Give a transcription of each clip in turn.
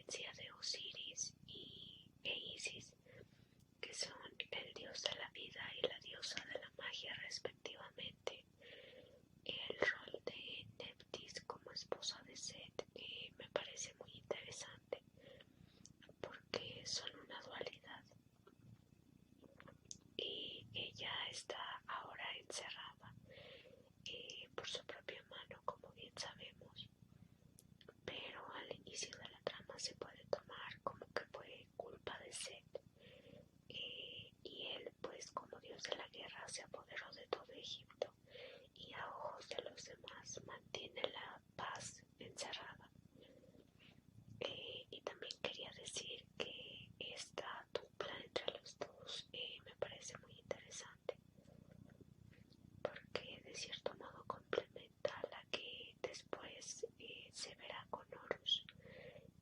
influencia de Osiris e Isis, que son el dios de la vida y la diosa de la magia respectivamente. El rol de Nephthys como esposa de Set me parece muy interesante porque son una dualidad y ella está ahora encerrada por su propia mano, como bien sabemos, pero al inicio de la trama se puede tomar como que fue culpa de Set, y él, pues como dios de la guerra, se apoderó de todo Egipto y a ojos de los demás mantiene la paz encerrada. Y también quería decir que esta dupla entre los dos me parece muy interesante porque de cierto modo complementa a la que después se verá con Horus,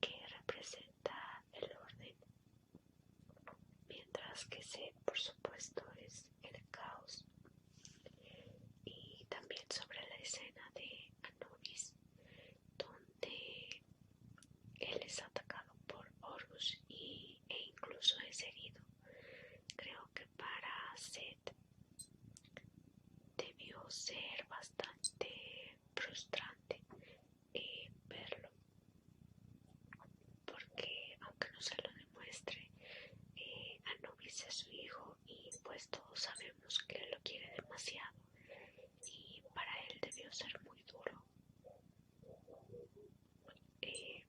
que representa el orden, mientras que Set, por supuesto, es el caos. Y también sobre la escena de Anubis, donde él es atacado por Horus e incluso es herido. Creo que para Set debió ser bastante frustrante verlo, porque aunque no se lo demuestre, Anubis es su hijo y pues todos sabemos que lo quiere demasiado y para él debió ser muy duro eh,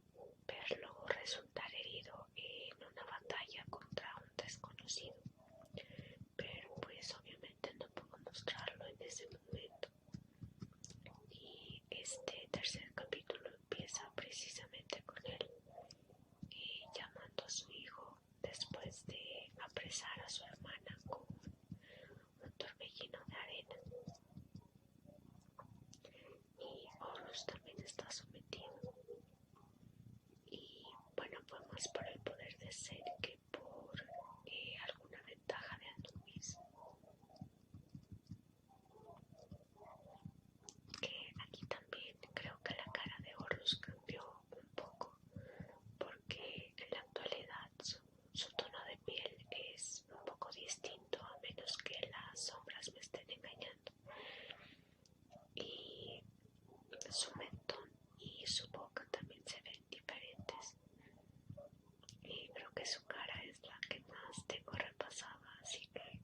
verlo resultar herido en una batalla contra un desconocido, pero pues obviamente no pudo mostrarlo en ese momento. Y este tercer capítulo empieza precisamente con él llamando a su hijo después de apresar a su hermana con un torbellino de arena. Y Horus también está sometido. Y bueno, fue más por el poder de Set que por alguna ventaja de Anubis. Que aquí también creo que la cara de Horus cambió un poco, porque en la actualidad su tono de piel es un poco distinto, a menos que las sombras me estén engañando. Y su mentón y su boca también se ven diferentes. Y creo que su cara es la que más tengo repasada, así que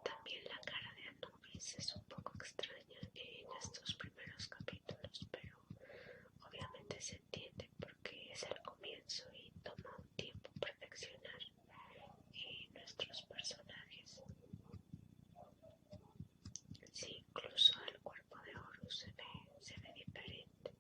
también la cara de Anubis es un poco extraña en estos primeros capítulos, pero obviamente se entiende porque es el comienzo y toma un tiempo perfeccionar nuestros personajes. Sí, incluso el cuerpo de Horus se ve diferente.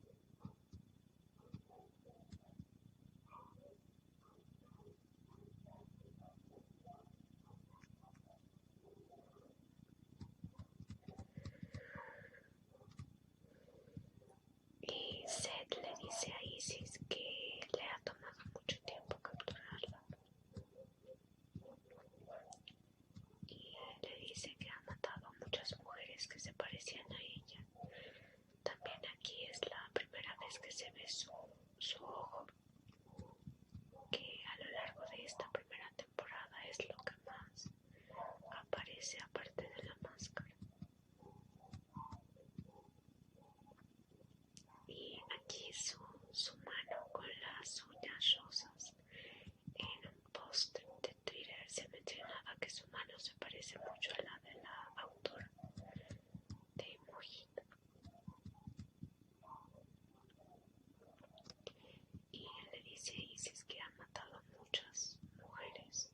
Y Set le dice a Isis que le ha tomado mucho tiempo capturarla. Y le dice que ha matado a muchas mujeres que se parecían a ella. También aquí es la primera vez que se ve su ojo, que a lo largo de esta primera temporada es lo que más aparece aparte de la máscara. Y aquí su mano con las uñas rosas. En un post de Twitter se mencionaba que su mano se parece mucho a la de la autora de Mojito. Y él le dice a Isis que ha matado a muchas mujeres,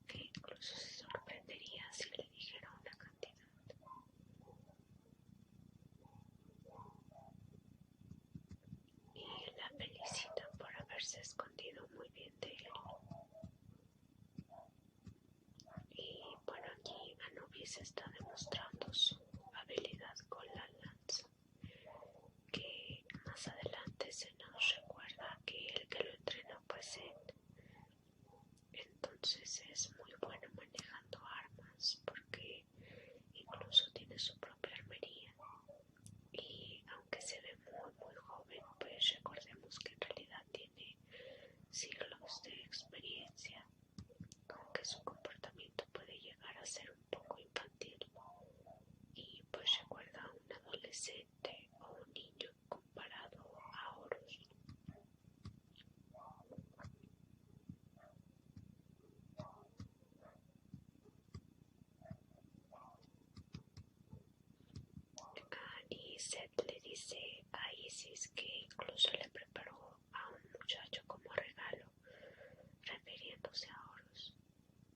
que incluso se sorprendería si le dijera una cantidad. Y la felicita por haberse escondido muy bien de él. Y bueno, aquí Anubis está demostrando su habilidad con la lanza, que más adelante se nos recuerda que el que lo entrenó fue Set. Entonces es muy bueno manejando armas, porque incluso Seth le dice a Isis que incluso le preparó a un muchacho como regalo, refiriéndose a Horus,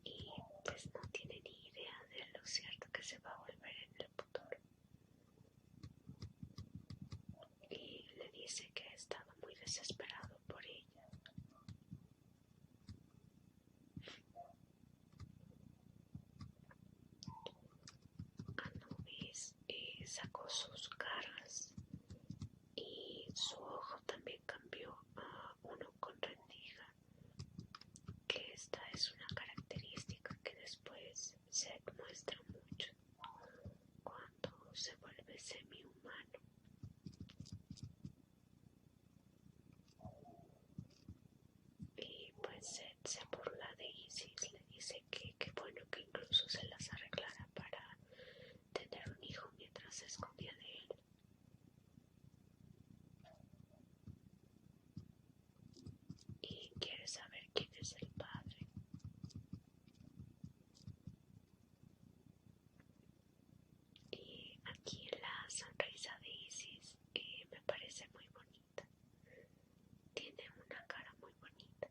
y pues no tiene ni idea de lo cierto que se va a volver en el futuro. Y le dice que ha estado muy desesperado por ella. Anubis sacó sus garras y su ojo también cambió a uno con rendija, que esta es una característica que después se muestra mucho cuando se vuelve semi-humano. Y pues Seth se burla de Isis, le dice que qué bueno que incluso se las arreglara para tener un hijo mientras se escondía de él. Y quiere saber quién es el padre. Y aquí la sonrisa de Isis me parece muy bonita. Tiene una cara muy bonita.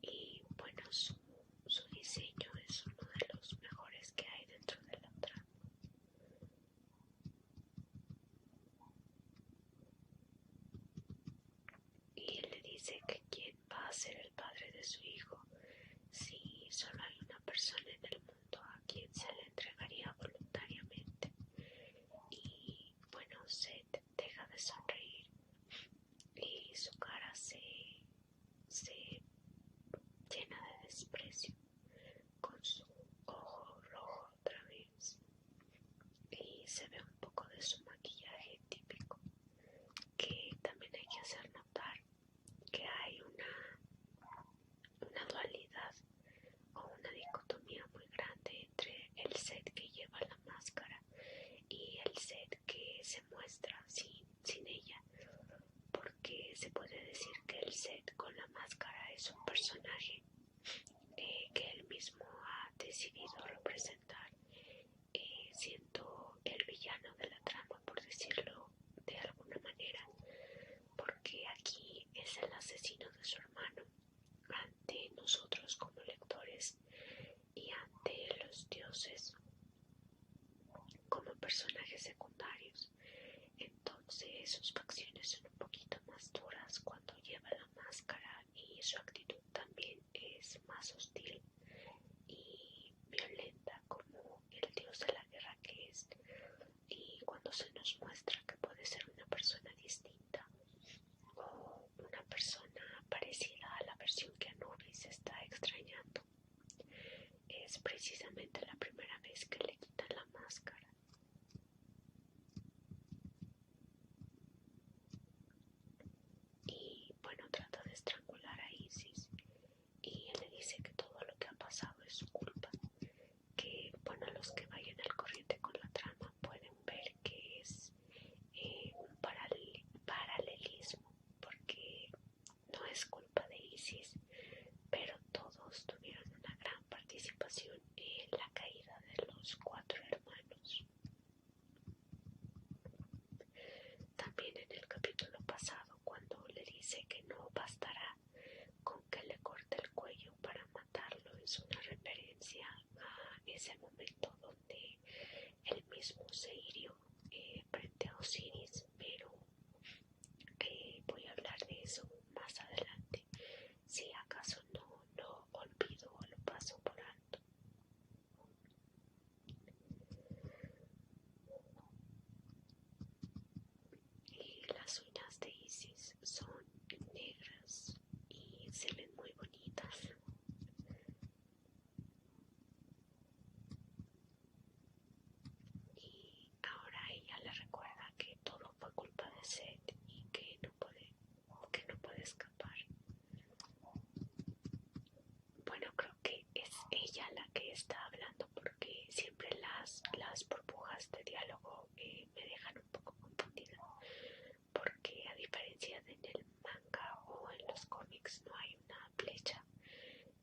Y bueno, su diseño es uno de los mejores que hay dentro de la trama. Y él le dice que quién va a ser el padre de su hijo si solo hay una persona en el mundo a quien se le entregaría voluntariamente. Y bueno, Seth deja de sonreír y su cara se llena de desprecio con su ojo rojo otra vez, y se ve un poco de su maquillaje típico, que también hay que hacer notar que hay una dualidad o una dicotomía muy grande entre el Seth que lleva la máscara y el Seth que se muestra sin ella, porque se puede decir que el Seth con la máscara es un personaje que él mismo ha decidido representar, siendo el villano de la trama, por decirlo de alguna manera, porque aquí es el asesino de su hermano ante nosotros como lectores y ante los dioses como personajes secundarios. Entonces sus facciones son un poquito más duras cuando lleva la máscara y su actitud también es más hostil y violenta como el dios de la guerra que es. Y cuando se nos muestra que puede ser una persona distinta o una persona parecida a la versión que Anubis está extrañando, es precisamente la primera vez que le quitan la máscara. Y bueno, trata de estrangular a Isis y él le dice que todo lo que ha pasado es su culpa, que bueno, los que vayan al corriente con la trama pueden ver que es un paralelismo, porque no es culpa de Isis, pero todos tuvieron una gran participación en la caída de los 4 hermanos. También en el capítulo pasado, cuando le dice que no bastará con que le corte el cuello para matarlo, es una referencia a ese momento donde él mismo se hirió frente a Osiris, pero voy a hablar de eso más adelante, si acaso no lo olvido o lo paso por alto. Y las uñas de Isis son negras y se ven muy bonitas. Y ahora ella le recuerda que todo fue culpa de Seth y que no puede escapar. Bueno, creo que es ella la que está hablando, porque siempre las burbujas de diálogo me dejan un poco confundida, porque a diferencia de en el manga o en los cómics no hay una flecha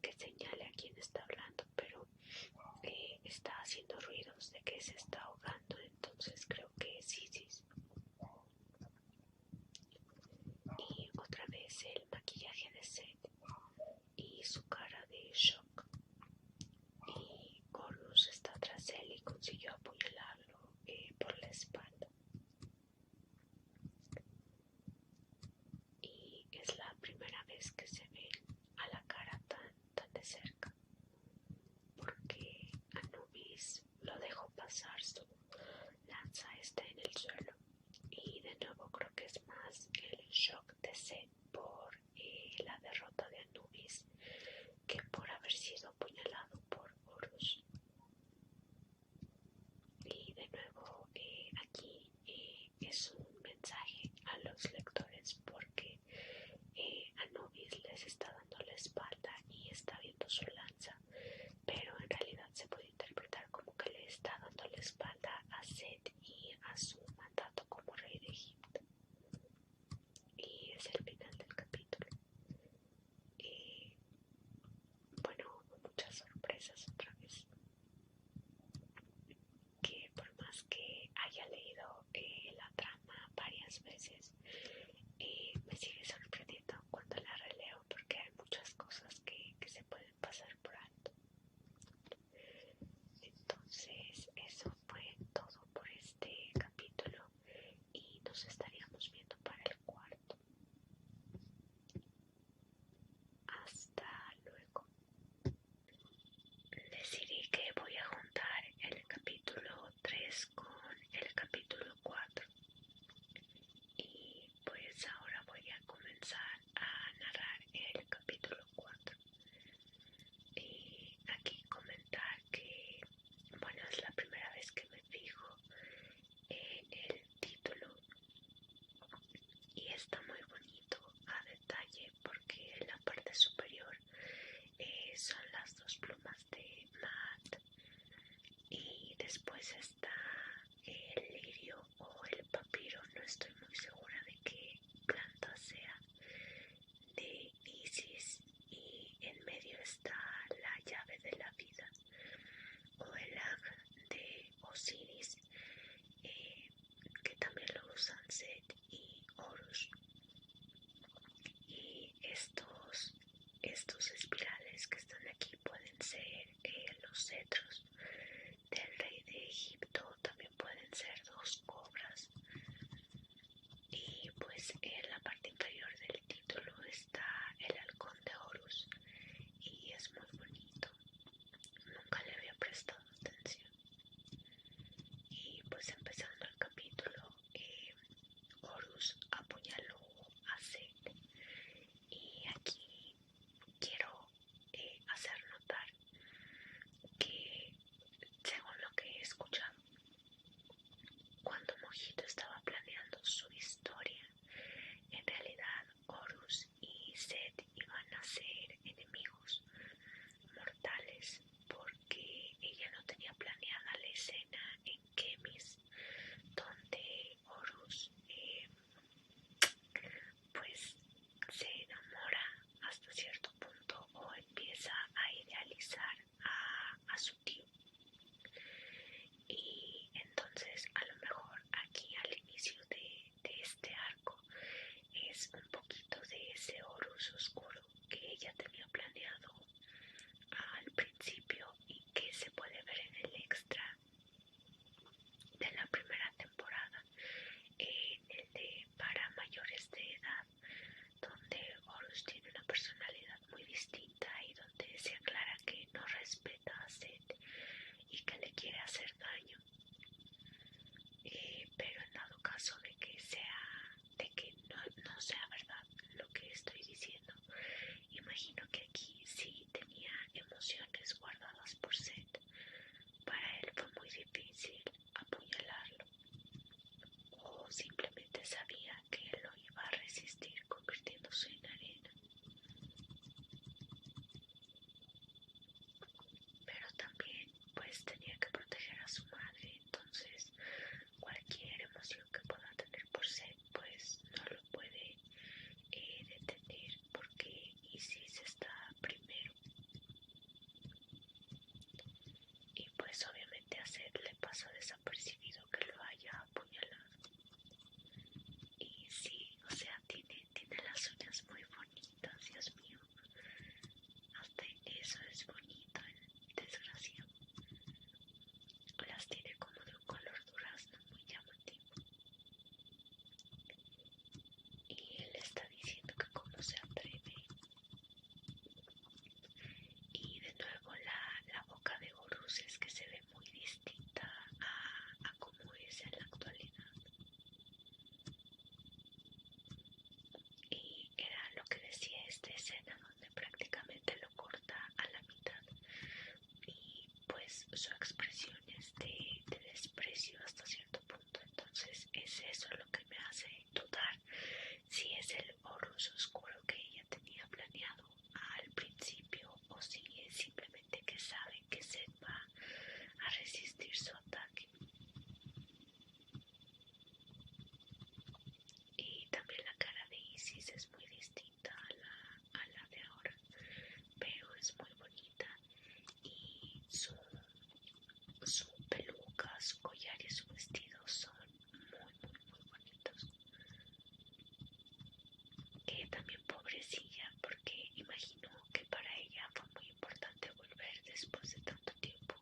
que señale a quién está hablando, pero está haciendo ruidos de que se está ahogando, entonces espalda. Y es la primera vez que se ve a la cara tan de cerca, porque Anubis lo dejó pasar, su lanza está en el suelo. Y de nuevo creo que es más el shock de Set por la derrota de Anubis que por haber sido apuñalado por Horus. Y de nuevo aquí es un mensaje a los lectores, porque Anubis les está dando la espalda y está viendo su lanza, pero en realidad se puede interpretar como que le está dando la espalda a Set y a su mandato como rey de Egipto. Y es el final del capítulo. Bueno, muchas sorpresas otra vez, que por más que haya leído la trama varias veces, me sigue sorprendiendo cuando la releo, porque hay muchas cosas que se pueden pasar por alto. Entonces eso fue todo por este capítulo y nos estaríamos viendo para el cuarto. Hasta luego. Decidí que voy a juntar el capítulo 3 con el capítulo 4 y pues ahora voy a comenzar a narrar el capítulo 4. Y aquí comentar que, bueno, es la primera vez que me fijo en el título y está muy bonito a detalle, porque en la parte superior son las dos plumas de Maat y después está el lirio o el papiro, no estoy muy segura de qué planta sea, de Isis, y en medio está la llave de la vida o el Ag de Osiris, que también lo usan Set y Horus. Y estos espirales que están aquí pueden ser los cetros del rey de Egipto, también pueden ser dos cobras. Y pues en la parte inferior del título está el halcón de Horus y es muy bonito, nunca le había prestado atención. Y pues empezando el capítulo, Horus apuñaló a Set, y aquí quiero hacer notar que, según lo que he escuchado, cuando Mojito estaba planeando su historia, en realidad Horus y Set iban a ser enemigos mortales, porque ella no tenía planeada la escena en Kemis, donde Horus pues se enamora hasta cierto punto o empieza a idealizar a su tío. Y entonces a lo mejor aquí al inicio de este arco es un poquito de ese Horus oscuro que ella tenía planeado al principio y que se puede ver en el extra de la primera temporada, en el de para mayores de edad, donde Horus tiene una personalidad muy distinta y donde se aclara que no respeta a Set y que le quiere hacer daño. Pero en dado caso de que no sea verdad lo que estoy diciendo, imagino que aquí sí tenía emociones guardadas por Set. Para él fue muy difícil apuñalarlo, o simplemente sabía que él lo iba a resistir convirtiéndose en arena. Pero también pues tenía que proteger a su madre, entonces cualquier emoción que pueda tener por Set pues no lo puede detener, porque Isis está primero. Y pues obviamente a Set le pasa desapercibido que lo haya apuñalado. Y sí, o sea, tiene las uñas muy bonitas, Dios mío. Hasta eso es bonito, el desgraciado. Las tiene como de un color durazno muy llamativo. pues su expresión es de desprecio hasta cierto punto. Entonces es eso lo que me hace dudar si es el Horus oscuro que ella tenía planeado al principio o si es simplemente que sabe que Seth va a resistir su ataque. Y también la cara de Isis es muy distinta a la de ahora, pero es muy bonita y su peluca, su collar y su vestido son muy bonitos. Que también pobrecilla, porque imagino que para ella fue muy importante volver después de tanto tiempo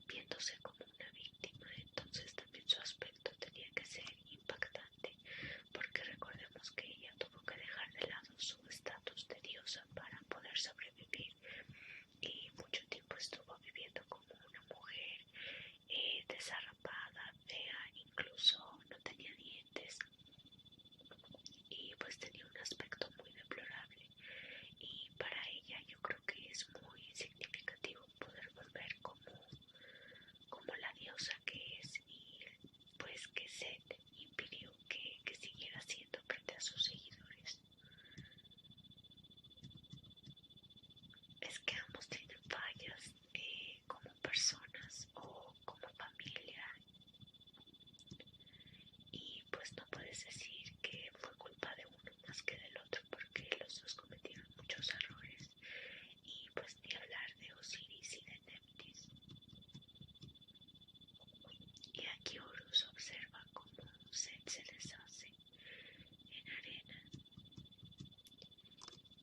viéndose como una víctima. Entonces también su aspecto tenía que ser impactante, porque recordemos que ella tuvo que dejar de lado su estatus de diosa para poder sobrevivir, y mucho tiempo estuvo viviendo como una mujer desarrapada, fea, incluso no tenía dientes y pues tenía un aspecto muy deplorable. Y para ella yo creo que es muy significativo poder volver como la diosa que es, y pues que Seth impidió que siguiera siendo frente a sus seguidores. Es que ambos tienen fallas como personas o como familia, y pues no puedes decir que fue culpa de uno más que del otro, porque los dos cometieron muchos errores. Y pues ni hablar de Osiris y de Neptis. Y aquí Horus observa cómo Seth se deshace en arena.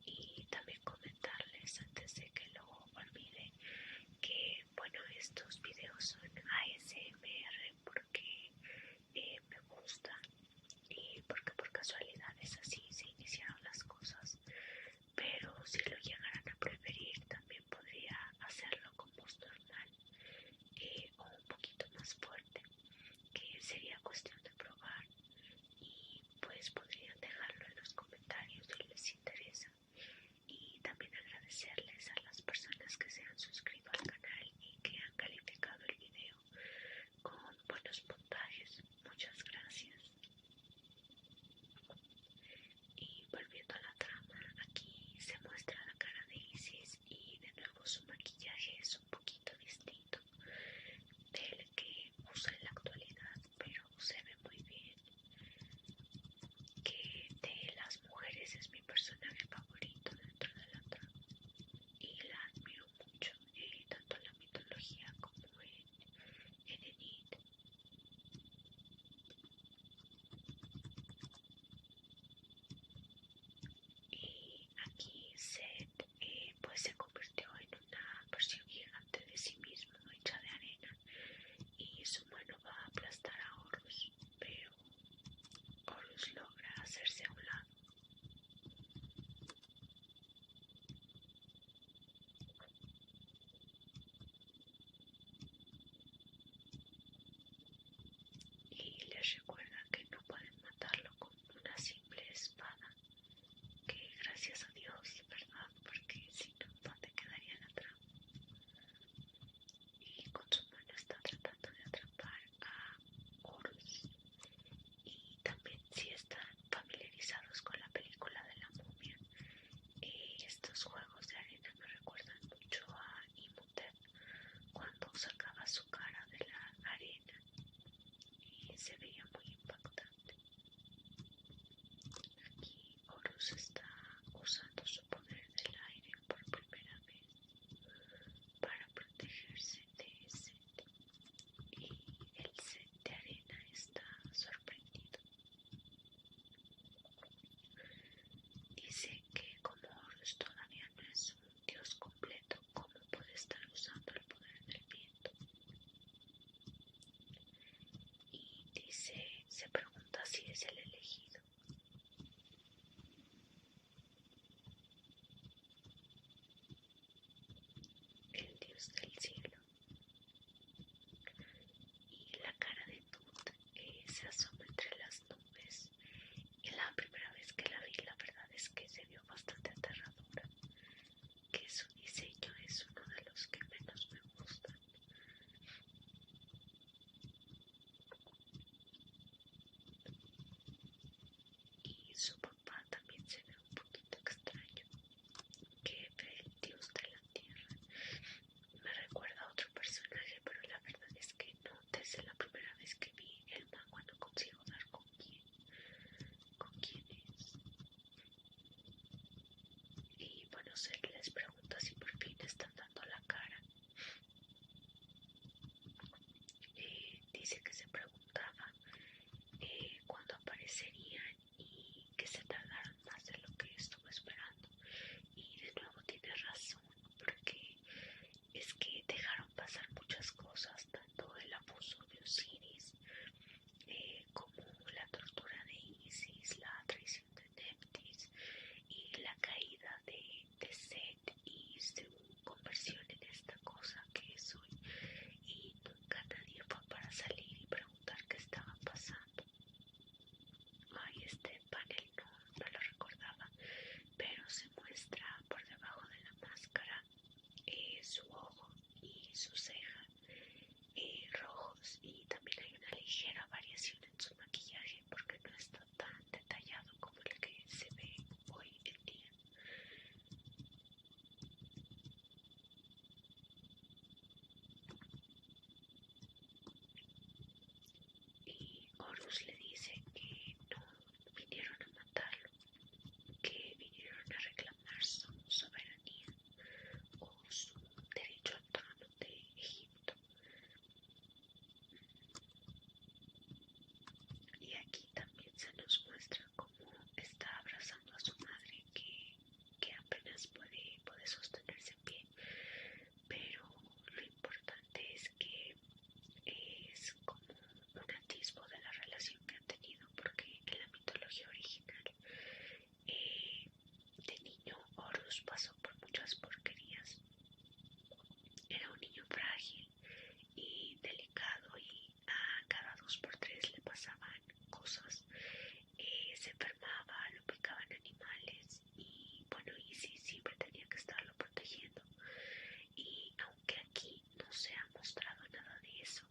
Y también comentarles, antes de que lo olvide, que bueno, estos videos son ASMR porque me gustan y porque por casualidades así se iniciaron las cosas, pero si lo llegaran a preferir también podría hacerlo con voz normal o un poquito más fuerte, que sería cuestión de probar, y pues podrían dejarlo en los comentarios si les interesa. Y también agradecerles a las personas que se han suscrito al canal y que han calificado el video con buenos puntajes. Muchas gracias. Y volviendo a la trama, aquí se muestra la cara de Isis y de nuevo su maquillaje es un poquito distinto del que usa en la actualidad, pero se ve muy bien. Que de las mujeres es mi personaje favorito dentro de la trama y la admiro mucho, tanto en la mitología como en Enid. Y aquí Seth pues se convirtió en una versión gigante de sí mismo hecha de arena, y su mano va a aplastar a Horus, pero Horus logra hacerse a un lado. Y les recuerda que no pueden matarlo con una simple espada, que gracias a Dios, ¿verdad? Porque si no, ¿dónde quedaría la trama? Y con su mano está tratando de atrapar a Horus. Y también, si están familiarizados con la película de la momia, estos juegos de arena me recuerdan mucho a Imhotep cuando sacaba su cara de la arena y se veía muy impactante. Aquí Horus está usando su poder del aire por primera vez para protegerse de Seth, y el Seth de arena está sorprendido. Dice que como Horus todavía no es un dios completo, ¿cómo puede estar usando el poder del viento? Y dice su papá también se ve un poquito extraño, que ve el dios de la tierra. Me recuerda a otro personaje, pero la verdad es que no, desde la primera vez que vi el manga no consigo dar con quién es. Y bueno, se les pregunta si por fin están dando la cara. Dice que se preguntaba cuándo aparecerían y que se tardaron más de lo que estuvo esperando. Y de nuevo tiene razón, porque es que dejaron pasar muchas cosas, tanto el abuso de Osiris como la tortura de Isis, la traición de Neptis y la caída de Set y su conversión en esta cosa que es hoy. Y nunca nadie fue para salir y preguntar qué estaba pasando. Ay, este panel no lo recordaba, pero se muestra por debajo de la máscara su ojo y su ceja rojos, y también hay una ligera variación en su maquillaje porque no está tan detallado como el que se ve hoy en día. Y Horus le dice que no vinieron a matarlo, que vinieron a reclamar su soberanía o su derecho al trono de Egipto. Y aquí también se nos muestra cómo está abrazando a su madre, que apenas puede sostenerse en pie. Pero lo importante es que es como un atisbo de la relación que han tenido, porque en la mitología original de niño Horus pasó por muchas porquerías. Era un niño frágil y delicado, y a cada 2 por 3 le pasaban cosas. Se enfermaba, lo picaban animales y bueno, Isis siempre tenía que estarlo protegiendo. Y aunque aquí no se ha mostrado nada de eso,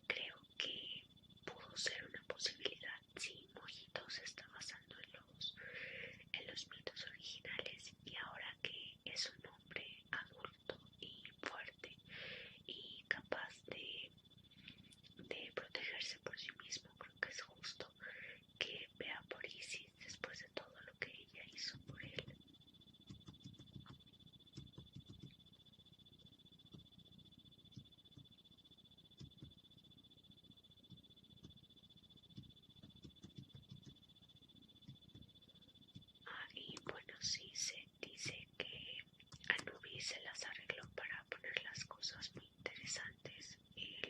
creo que pudo ser una posibilidad si Mojito se está basando en los mitos originales, y ahora que es un hombre adulto y fuerte y capaz de protegerse por sí mismo, creo que es justo que vea por Isis después de todo lo que ella hizo por él. Y bueno, sí se dice que Anubis se las arregló para poner las cosas muy interesantes,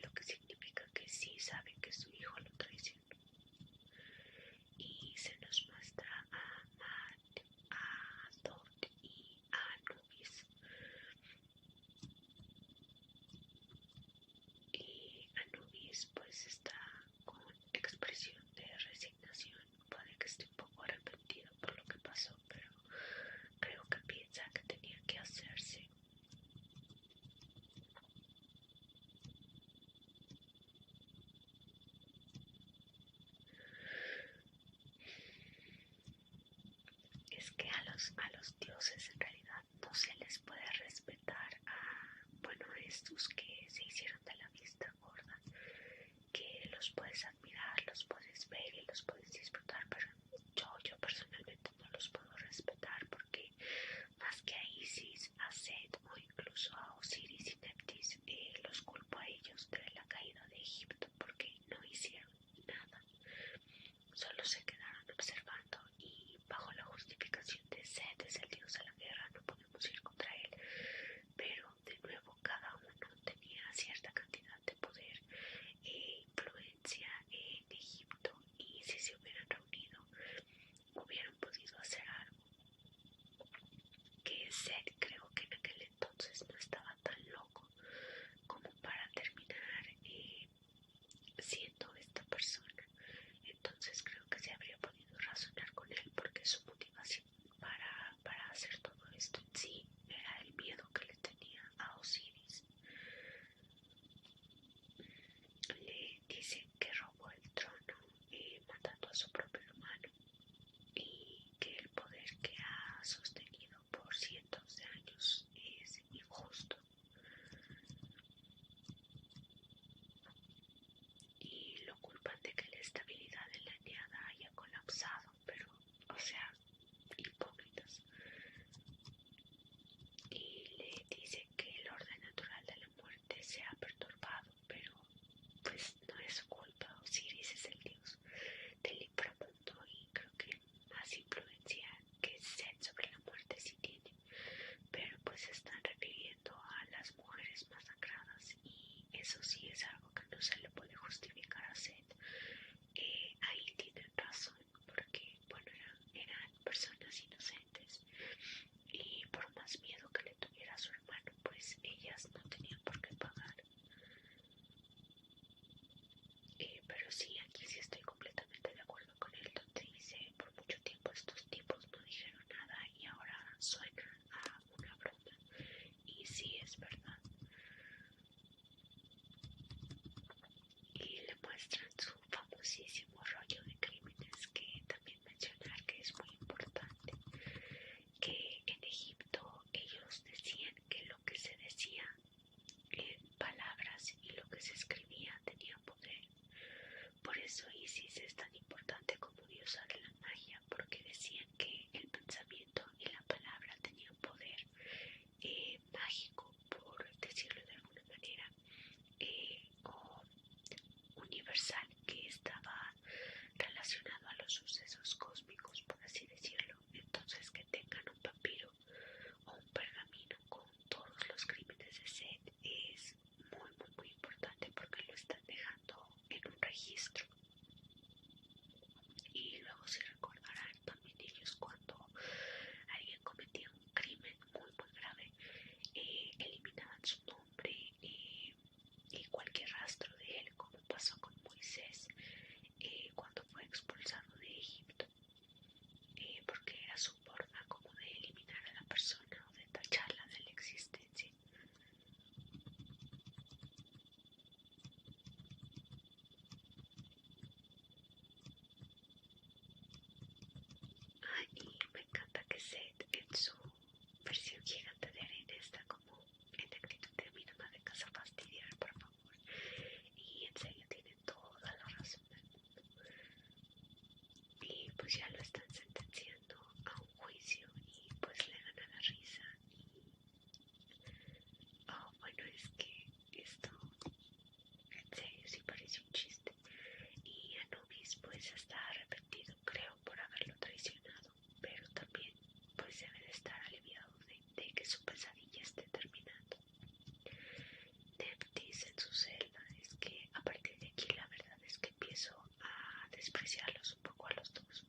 lo que significa que sí sabe que su hijo lo traicionó. Y se nos muestra a Matt, a Dot y a Anubis. Y Anubis pues está con expresión de resignación. Puede que esté un poco arrepentido por lo que pasó, pero creo que piensa que tenía que hacerse. Es que a los dioses en realidad no se les puede respetar bueno, a estos que se hicieron de la vista gorda, que los puedes admirar, los puedes ver y los puedes disfrutar, pero yo personalmente no los puedo respetar, porque más que a Isis, a Set o incluso a Osiris y Neptis, los culpo a ellos de la caída de Egipto, porque no hicieron nada, solo se quedaron observando, y bajo la justificación de Set es el dios de la guerra, no podemos ir contra él. Pero de nuevo cada uno tenía cierta cantidad de poder e influencia en Egipto, y si se hubieran reunido hubieran podido muestran su famosísimo rollo de crímenes, que también mencionar que es muy importante, que en Egipto ellos decían que lo que se decía en palabras y lo que se escribía tenía poder. Por eso Isis es tan importante como diosa de la magia, porque decían que el pensamiento y la palabra tenían poder mágico, por decirlo de alguna manera, o universal, que estaba relacionado a los sucesos cósmicos, por así decirlo. Entonces, que tengan un papiro o un pergamino con todos los crímenes de Seth es muy, muy, muy importante, porque lo están dejando en un registro. Y luego, si recordarán también ellos, cuando alguien cometía un crimen muy, muy grave, eliminaban su nombre y cualquier rastro de él, como pasó con Moisés cuando fue expulsado de Egipto, porque era su forma como de eliminar a la persona o de tacharla de la existencia. Ay, y me encanta que Seth en su versión gigante de arena está como en actitud de mí no me vengas a fastidiar, por favor. Y en serio tiene toda la razón del mundo. Y pues ya lo están sentenciando a un juicio y pues le gana la risa. Y oh, bueno, es que esto en serio sí parece un chiste. Y Anubis pues está arrepentido, creo, por haberlo traicionado, pero también pues debe de estar aliviado de que su pesadilla esté terminando. Nephthys en su celda: es que a partir de aquí la verdad es que empiezo a despreciarlos un poco a los dos.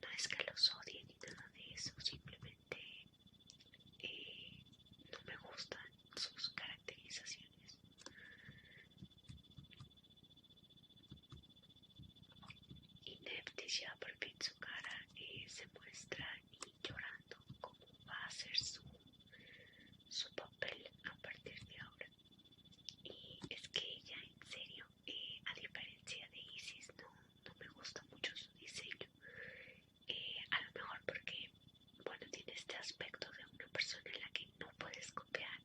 No es que los odie ni nada de eso, simplemente no me gustan sus caracterizaciones. Y Nephthys ya por fin su cara se muestra y llorando cómo va a ser su papel a partir de ahora. Y es que ella en serio, a diferencia de Isis, no me gusta mucho su diseño. A lo mejor porque, bueno, tiene este aspecto de una persona en la que no puedes copiar,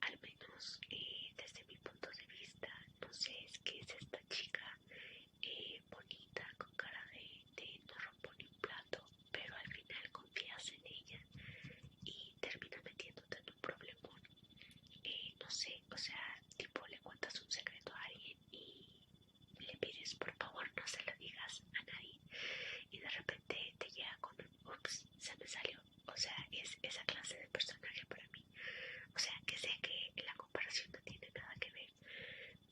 al menos desde mi punto de vista. No sé, es que es esta chica bonita, con cara de no rompo ni un plato, pero al final confías en ella y termina metiéndote en un problemón. No sé, o sea, tipo le cuentas un secreto a alguien y le pides por favor no se lo digas a nadie, y de repente te llega con un ups, se me salió. O sea, es esa clase de personaje para mí. O sea, que sé que la comparación no tiene nada que ver,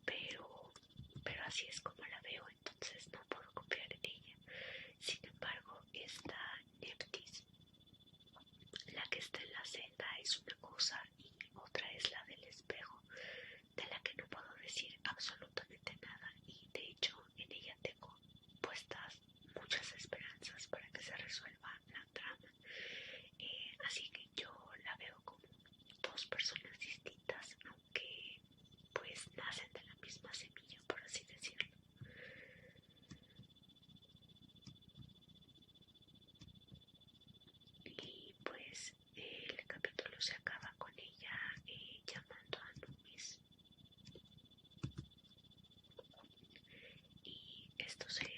pero así es como la veo, entonces no puedo confiar en ella. Sin embargo, esta Nephthys, la que está en la celda, es una cosa y otra es la del espejo, de la que no puedo decir absolutamente nada, y de hecho en ella tengo puestas muchas esperanzas para que se resuelva la trama. Así que yo la veo como dos personas distintas, aunque pues nacen de la misma semilla, por así decirlo. Y pues el capítulo se acaba con ella llamando a Anubis. Y esto sería